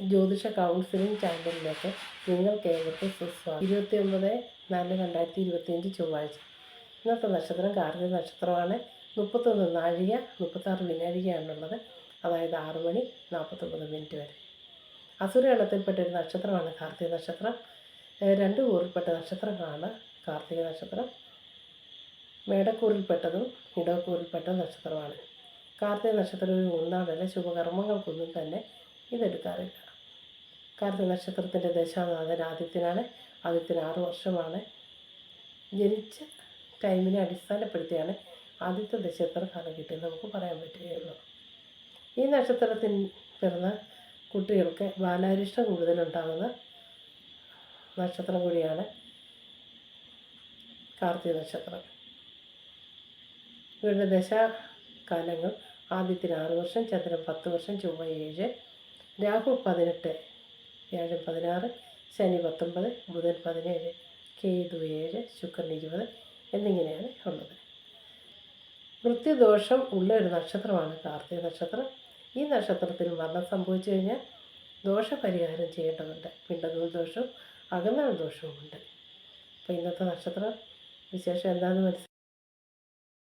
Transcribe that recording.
ജ്യോതിഷ കൗൺസിലിംഗ് ചാനലിലേക്ക് നിങ്ങൾക്ക് ഏവർക്കും സുസ്വാഗതം. 29/4/2025 ചൊവ്വാഴ്ച. ഇന്നത്തെ നക്ഷത്രം കാർത്തിക നക്ഷത്രമാണ്. 31 നാഴിക 36 വിനാഴികയാണുള്ളത്. അതായത് 6 മണി 49 വരെ. അസുരഗണത്തിൽപ്പെട്ട ഒരു നക്ഷത്രമാണ് കാർത്തിക നക്ഷത്രം. 2 കൂറിൽപ്പെട്ട നക്ഷത്രങ്ങളാണ് കാർത്തിക നക്ഷത്രം. മേടക്കൂറിൽപ്പെട്ടതും ഇടവക്കൂറിൽപ്പെട്ട നക്ഷത്രമാണ്. കാർത്തിക നക്ഷത്രം ഒരു മൂന്നാമല്ല, ശുഭകർമ്മങ്ങൾക്കൊന്നും തന്നെ ഇതെടുക്കാറില്ല. കാർത്തിക നക്ഷത്രത്തിൻ്റെ ദശാനാഥൻ ആദിത്യനാണ്. ആദിത്യന് 6 വർഷമാണ്. ജനിച്ച ടൈമിനെ അടിസ്ഥാനപ്പെടുത്തിയാണ് ആദ്യത്തെ ദശ എത്ര കാലം കിട്ടിയെന്ന് നമുക്ക് പറയാൻ പറ്റുകയുള്ളൂ. ഈ നക്ഷത്രത്തിൽ പിറന്ന കുട്ടികൾക്ക് ബാലാരിഷ്ടം കൂടുതലുണ്ടാകുന്ന നക്ഷത്രം കൂടിയാണ് കാർത്തിക നക്ഷത്രം. ഇവരുടെ ദശാകാലങ്ങൾ ആദിത്യന് 6 വർഷം, ചന്ദ്രൻ 10 വർഷം, ചൊവ്വ 7, രാഹു 18, വ്യാഴം 16, ശനി 19, ബുധൻ 17, കേതു 7, ശുക്രൻ 20 എന്നിങ്ങനെയാണ് ഉള്ളത്. മൃത്യുദോഷം ഉള്ള ഒരു നക്ഷത്രമാണ് കാർത്തിക നക്ഷത്രം. ഈ നക്ഷത്രത്തിൽ മരണം സംഭവിച്ചു കഴിഞ്ഞാൽ ദോഷപരിഹാരം ചെയ്യേണ്ടതുണ്ട്. പിണ്ടനൂൽ ദോഷവും അകന്നാൾ ദോഷവുമുണ്ട്. അപ്പോൾ ഇന്നത്തെ നക്ഷത്ര വിശേഷം എന്താണെന്ന്